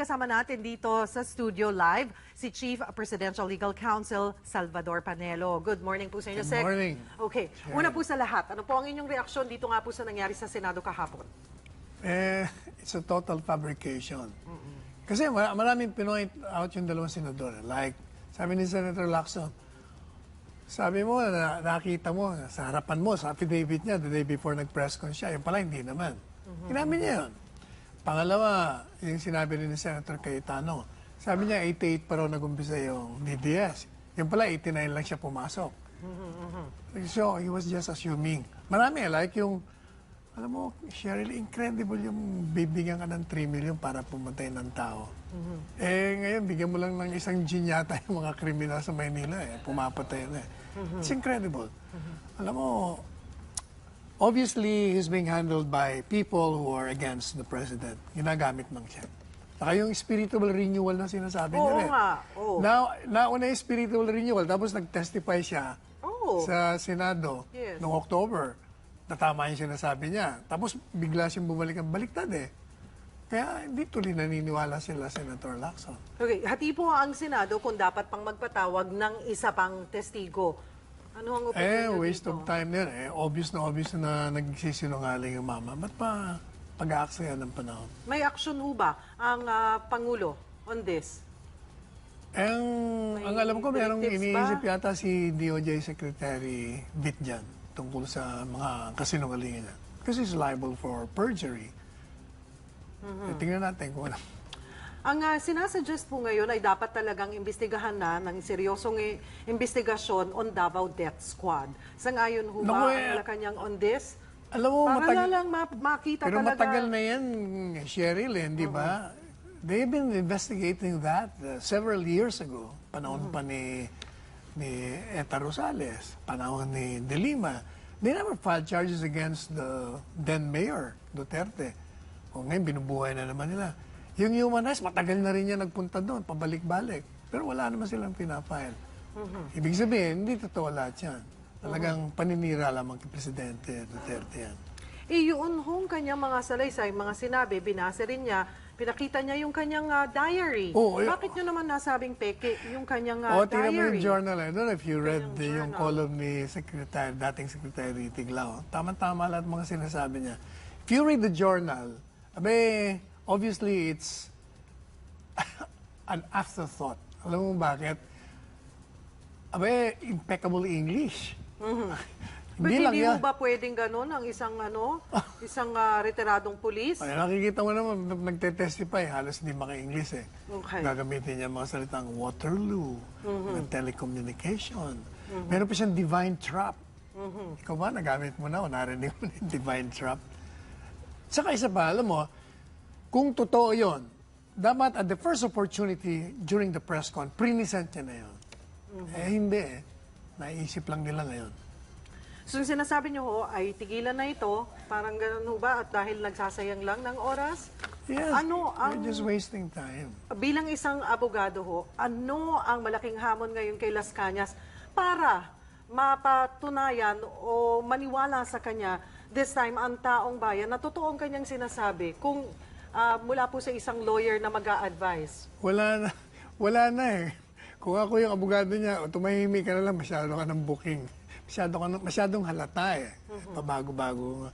kasama natin dito sa studio live si Chief Presidential Legal Counsel Salvador Panelo. Good morning po sa inyo, Sec. Good morning. Okay, una po sa lahat, ano po ang inyong reaksyon dito nga po sa nangyari sa Senado kahapon? It's a total fabrication. Kasi maraming pinoint out yung dalawang senador. Like, sabi ni Senator Lacson, sabi mo, nakita mo, sa harapan mo, sa affidavit niya, the day before nag-press con siya, yung pala hindi naman. Inamin niya yun. Pangalawa, yung sinabi rin ni Senator Cayetano, sabi niya 88 pa raw nag-umpisa yung DDS. Yung pala 89 lang siya pumasok. So, he was just assuming. Marami, like yung, alam mo, Cheryl, incredible yung bibigyan ka ng 3 million para pumatay ng tao. Ngayon, bigyan mo lang ng isang gin yata yung mga kriminal sa Maynila, pumapatay na. It's incredible. Alam mo, obviously, he's being handled by people who are against the president. Ginagamit lang siya. Saka yung spiritual renewal na sinasabi niya rin. Oo. Nauna yung spiritual renewal, tapos nag-testify siya sa Senado noong October. Natama yung sinasabi niya. Tapos bigla siyang bumalik ang baliktad Kaya hindi tuloy naniniwala sila, Senator Lacson. Okay, hati po ang Senado kung dapat pang magpatawag ng isa pang testigo. Ano ang opinion niyo Waste dito? of time yun Obvious na nagsisinungaling yung mama. Ba't pa pag-aaksaya ng panahon? May action ho ba ang Pangulo on this? Ang alam ko, merong directives iniisip ba? yata si DOJ Secretary Bit dyan tungkol sa mga kasinungalingan niya. Kasi he's liable for perjury. Tingnan natin kung ano. Ang sinasuggest po ngayon ay dapat talagang imbestigahan na ng seryosong investigasyon on Davao Death Squad. Sang-ayon ho ba ang Malacanang on this? Alam mo, para lang makita pero talaga. matagal na yan, Cheryl, di ba? They've been investigating that several years ago. Panahon pa ni Eta Rosales, panahon ni De Lima. They never filed charges against the then mayor, Duterte. O ngayon, binubuhay na naman nila. Yung human rights, matagal na rin yan nagpunta doon, pabalik-balik. Pero wala naman silang pinafile. Ibig sabihin, hindi totoo lahat yan. Talagang paninira lamang kay Presidente Duterte yan. Yun hong kanyang mga salaysay, mga sinabi, binasa rin niya, pinakita niya yung kanyang diary. Bakit nyo naman nasabing peke yung kanyang diary? Tingnan mo yung journal. I don't know if you read yung column ni dating Secretary Tiglao. Tama-tama lahat mga sinasabi niya. If you read the journal, obviously it's an afterthought. Alam mo bakit? Impeccable English. Hindi mo ba pwedeng gano'n ang isang retiradong pulis? Nakikita mo naman, nagte-testify, halos hindi maka-English Okay. Gagamitin niya mga salitang Waterloo, ng telecommunication. Meron pa siyang divine trap. Ikaw ba, nagamit mo na o narinig mo na yung divine trap? Saka isa pa, alam mo, kung totoo yun, dapat at the first opportunity during the press con, prinisent niya na yun. Hindi Naisip lang nila ngayon. So yung sinasabi niyo ho ay tigilan na ito, parang ganun ho ba? At dahil nagsasayang lang ng oras? Yes, We're just wasting time. Bilang isang abogado ho, ano ang malaking hamon ngayon kay Las Cañas para mapatunayan o maniwala sa kanya this time ang taong bayan na totoo ang kanyang sinasabi kung mula po sa isang lawyer na mag-a-advise? Wala na Kung ako yung abogado niya, tumahimik ka na lang, masyado ka ng booking. Masyadong halata Pabago-bago.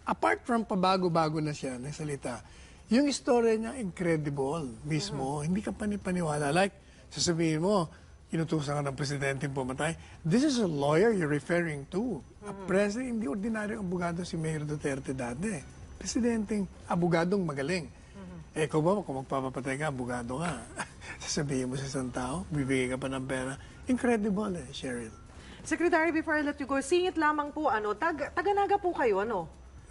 Apart from pabago-bago na siya, nagsalita, yung istorya niya incredible mismo. Hindi ka panipaniwala. Like, sasabihin mo, inutusan ka ng presidente pumatay. This is a lawyer you're referring to. A president, hindi ordinaryong abogado si Mayor Duterte dati. Presidenteng abogadong magaling. Ikaw ba, kung magpapapatay ka, abogado ka. Sasabihin mo sa isang tao, bibigay ka pa ng pera. Incredible Cheryl. Secretary, before I let you go, singit lamang po, taga-Naga po kayo,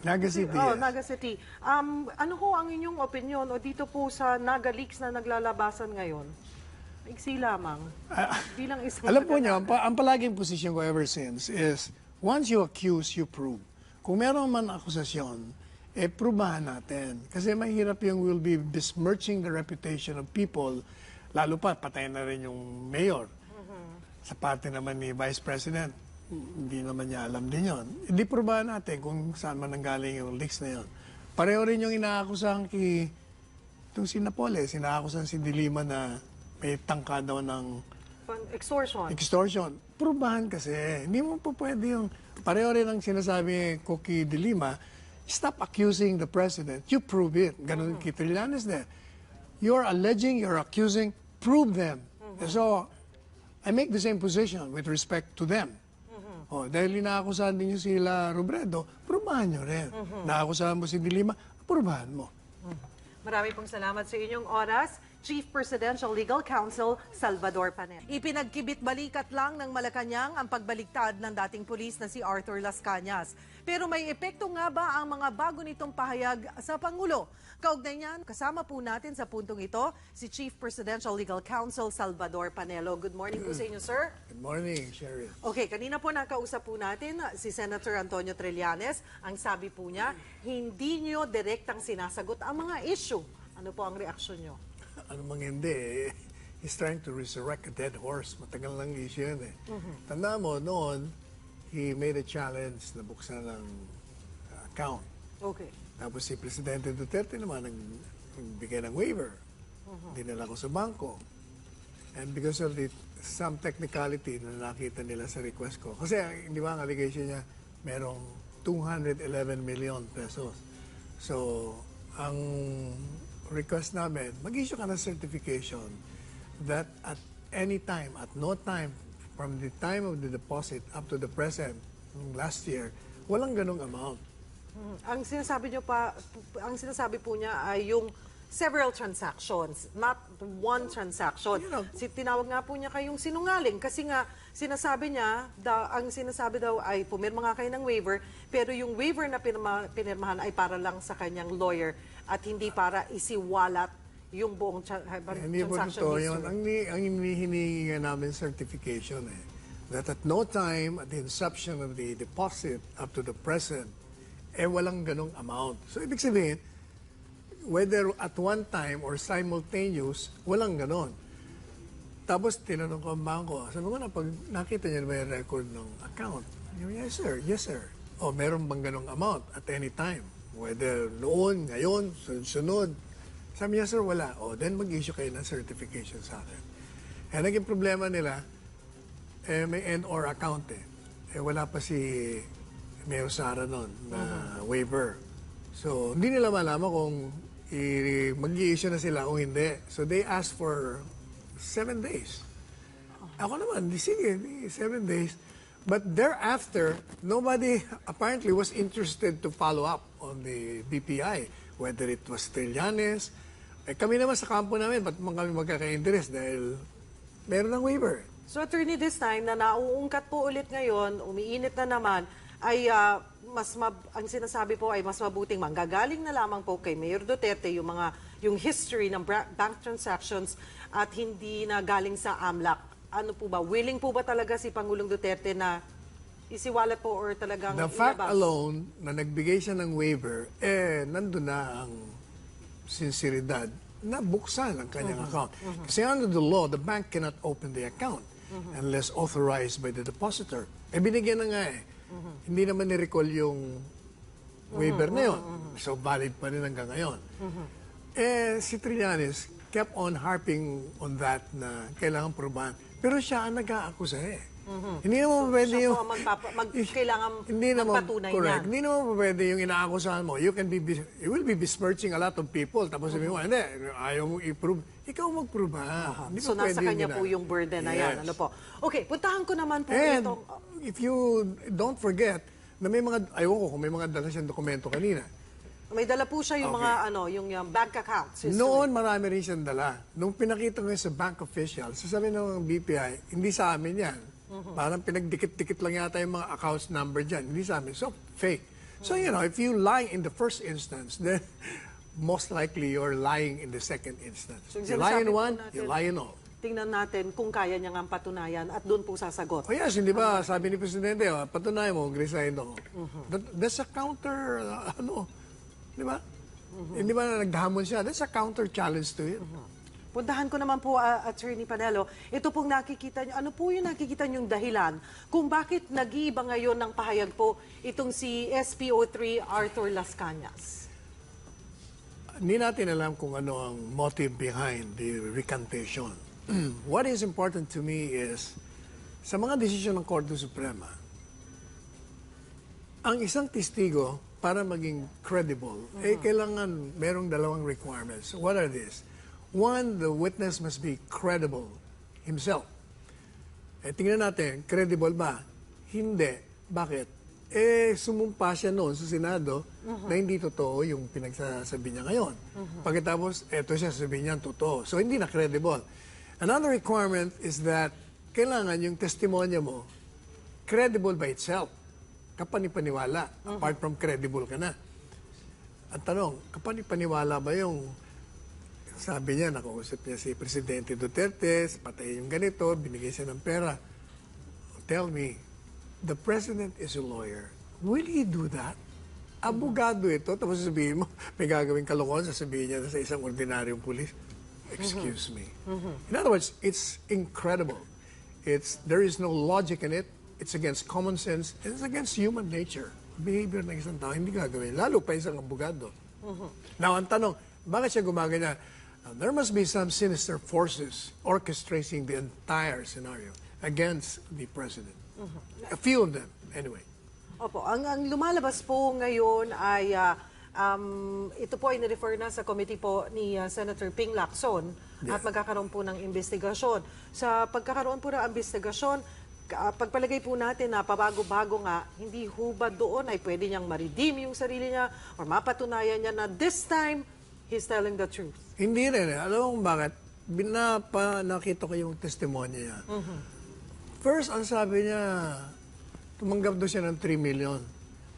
Naga City, Naga City. Ano ho ang inyong opinion o dito po sa Naga Leaks na naglalabasan ngayon? Iksi lamang. Bilang isang alam po niyo, ang palaging posisyon ko ever since is, once you accuse, you prove. Kung meron man akusasyon, prubahan natin. Kasi mahirap yung will be besmirching the reputation of people, lalo pa, patay na rin yung mayor. Sa parte naman ni Vice President, hindi naman niya alam din yun. Hindi prubahan natin kung saan man nanggaling yung leaks na yun. Pareho rin yung inaakusahan kay Itong si Napoles, sinakakusan si Dilima na may tangka daw ng Extortion. extortion. Prubahan kasi. Hindi mo po pwede yung... Pareho rin ang sinasabi ko kay Dilima, stop accusing the president. You prove it. Ganun kay Trillanes din. You're alleging, you're accusing, prove them. So, I make the same position with respect to them. Dahil inaakusahan din nyo sila Robredo, prubahan nyo rin. Naakusahan mo si Dilima, prubahan mo. Marami pong salamat sa inyong oras. Chief Presidential Legal Counsel, Salvador Panel. Ipinagkibit-balikat lang ng Malacanang ang pagbaliktad ng dating pulis na si Arthur Las Cañas. Pero may epekto nga ba ang mga bago nitong pahayag sa Pangulo? Kaugnay niyan, kasama po natin sa puntong ito si Chief Presidential Legal Counsel, Salvador Panelo. Good morning po sa inyo, sir. Good morning, Sherry. Okay, kanina po nakausap po natin si Senator Antonio Trillanes. Ang sabi po niya, hindi niyo direktang sinasagot ang mga issue. Ano po ang reaksyon niyo? Ano mang hindi, he's trying to resurrect a dead horse. Matagal lang issue yun eh. Tanda mo, noon, he made a challenge na buksan ng account. Okay. Tapos si Presidente Duterte naman nagbigay ng waiver. Dinala ko sa bangko. And because of some technicality na nakita nila sa request ko. Kasi, di ba, ang allegation niya, merong 211 million pesos. So, ang request namin, mag-issue ka ng certification that at any time, at no time, from the time of the deposit up to the present, last year, walang ganong amount. Ang sinasabi niyo pa, ang sinasabi po niya ay yung several transactions, not one transaction. You know, Tinawag nga po niya kayong sinungaling kasi nga sinasabi niya, ang sinasabi daw ay pumirma nga kayo ng waiver, pero yung waiver na pinirmahan ay para lang sa kanyang lawyer at hindi para isiwalat yung buong hindi po transaction totoo history. yun. Ang hinihingi nga namin certification that at no time at the inception of the deposit up to the present, walang ganong amount. So, ibig sabihin, whether at one time or simultaneous, walang ganon. Tapos, tinanong ko ang bangko, sabi ko na, pag nakita niyo na may record ng account, yes sir, yes sir. O, meron bang ganong amount at any time? Whether noon, ngayon, sunod. Sabi niya, sir, wala. O, then mag-issue kayo ng certification sa akin. Naging problema nila, may N.O.R. account wala pa si Mayor Sara noon na waiver. So, hindi nila malaman kung mag-i-issue na sila o hindi. So, they asked for 7 days. Ako naman, sige, 7 days. But thereafter, nobody apparently was interested to follow up on the BPI, whether it was Trillanes. Kami naman sa kampo namin, ba't kami magkaka-interest dahil meron ng waiver. So, attorney, this time na nauungkat po ulit ngayon, umiinit na naman, ay ang sinasabi po ay mas mabuting manggagaling na lamang po kay Mayor Duterte yung history ng bank transactions at hindi na galing sa AMLAC. Ano po ba? Willing po ba talaga si Pangulong Duterte na isiwalat po or talagang The fact ilabas? alone na nagbigay siya ng waiver, nandun na ang sinseridad na buksan ang kanyang account. Kasi under the law, the bank cannot open the account unless authorized by the depositor. Binigyan na nga Hindi naman ni-recall yung waiver na yun. So, valid pa rin hanggang ngayon. Si Trillanes kept on harping on that na kailangan probahan. Pero siya ang nag-aakusa Hindi naman pwede Siya yung... po kailangan hindi naman, magpatunay correct. niyan. Hindi naman pwede yung inaakusahan mo. You will be besmirching a lot of people. Tapos sabihin mo, hindi, ayaw mo i-prove. Ikaw mag-prove Hindi So, pa nasa pwede kanya yung po yung burden na yan. Yes. Ano po? Okay, puntahan ko naman po And itong... if you don't forget, na may mga, ayaw ko kung may mga dala siyang dokumento kanina. May dala po siya yung Okay. mga yung bank accounts. Noon, marami rin siyang dala. Nung pinakita ko yun sa bank official, sasabihin ng BPI, hindi sa amin yan. Parang pinagdikit-dikit lang yata yung mga accounts number dyan. Hindi sa amin. So, fake. So, if you lie in the first instance, then most likely you're lying in the second instance. So, you lie in sinasabi po one, natin, you lie in all. Tingnan natin kung kaya niya nga patunayan at doon po sasagot. Oh yes, hindi ba, sabi ni Presidente, patunayan mo, resign ako. That's a counter, di ba? Hindi ba naghamon siya? That's a counter challenge to it. Puntahan ko naman po, Attorney Panelo, ito pong nakikita niyo, ano po yung nakikita niyong dahilan kung bakit nag-iiba ngayon ng pahayag po itong si SPO3 Arthur Las Cañas? hindi natin alam kung ano ang motive behind the recantation. What is important to me is, sa mga desisyon ng Korte Suprema, ang isang testigo, para maging credible, kailangan merong dalawang requirements. What are these? One, the witness must be credible himself. Tingnan natin, credible ba? Hindi. Bakit? Sumumpa siya noon sa Senado na hindi totoo yung pinagsasabi niya ngayon. Pagkatapos, eto siya, sabihin niya totoo. So, hindi na credible. Another requirement is that kailangan yung testimonya mo credible by itself. Kapanipaniwala. Apart from credible ka na. Ang tanong, kapanipaniwala ba yung sabi niya, nakausap niya si Presidente Duterte, patayin yung ganito, binigay siya ng pera. Tell me, the President is a lawyer. Will he do that? Abogado ito, tapos sabihin mo, may gagawing kalokohan, sasabihin niya sa isang ordinaryong pulis. Excuse me. In other words, it's incredible. There is no logic in it. It's against common sense. It's against human nature. Behavior ng isang tao, hindi gagawin. Lalo pa isang abogado. Now, ang tanong, bakit siya gumaganyan? There must be some sinister forces orchestrating the entire scenario against the President. A few of them, anyway. Opo, ang lumalabas po ngayon ay ito po ay nirefer na sa committee po ni Senator Ping Lacson at magkakaroon po ng investigasyon. Sa pagkakaroon po ng investigasyon, pagpalagay po natin na pabago-bago nga, hindi ho ba doon ay pwede niyang ma-redeem yung sarili niya or mapatunayan niya na this time, he's telling the truth? Hindi rin. Alam mo bakit? Nakita ko yung testimonya niya. First, ang sabi niya, tumanggap daw siya ng 3 million.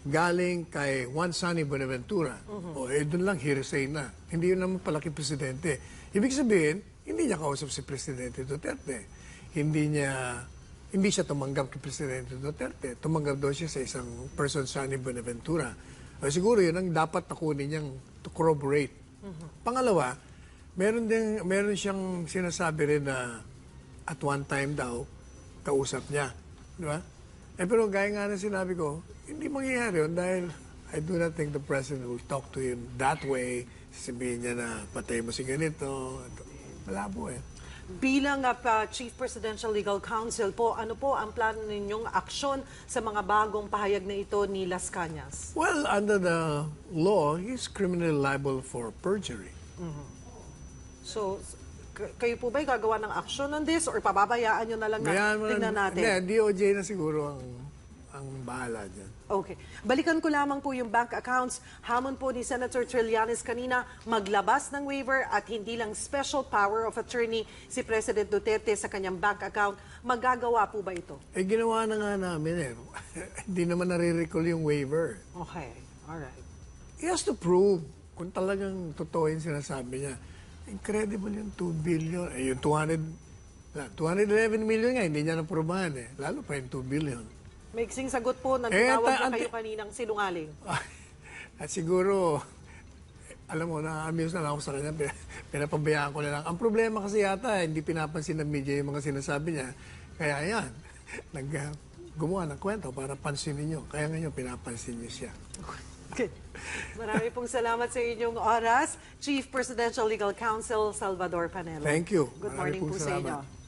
Galing kay Juan Sani Buenaventura. Doon lang, hearsay na. Hindi yun naman palaki presidente. Ibig sabihin, hindi niya kausap si Presidente Duterte. Hindi siya tumanggap kay Presidente Duterte. Tumanggap daw siya sa isang person, Sani Buenaventura. Siguro yun ang dapat nakunin niyang to corroborate. Pangalawa, meron siyang sinasabi rin na at one time daw, kausap niya. Di ba? Pero gaya nga na sinabi ko, hindi mangyayari yun dahil I do not think the President will talk to him that way. Sabihin niya na patay mo si ganito. Malabo eh. Bilang Chief Presidential Legal Counsel po, ano po ang plano ninyong aksyon sa mga bagong pahayag na ito ni Las Cañas? Well, under the law, he's criminally liable for perjury. So, kayo po ba'y gagawa ng aksyon on this or pababayaan nyo na lang na tingnan natin? Hindi, DOJ na siguro ang bahala dyan. Okay. Balikan ko lamang po yung bank accounts. Hamon po ni Senator Trillanes kanina maglabas ng waiver at hindi lang special power of attorney si President Duterte sa kanyang bank account. Magagawa po ba ito? Ginawa na nga namin eh. Hindi naman nare-recall yung waiver. Okay. Alright. He has to prove kung talagang totoo yung sinasabi niya. Incredible yung 2 billion. Yung 211 million nga, hindi niya naprobahan eh. Lalo pa yung 2 billion. Maiksing sagot po na tinawag na kayo kaninang sinungaling. At siguro, alam mo, na-amuse na lang ako sa kanya. Pinapabayaan ko na lang. Ang problema kasi yata, hindi pinapansin ng media yung mga sinasabi niya. Kaya yan, gumawa ng kwento para pansinin niyo. Kaya ngayon, pinapansin niyo siya. Okay. Marami pong salamat sa inyong oras. Chief Presidential Legal Counsel Salvador Panelo. Thank you. Good Marami morning pong po sa salamat. inyo.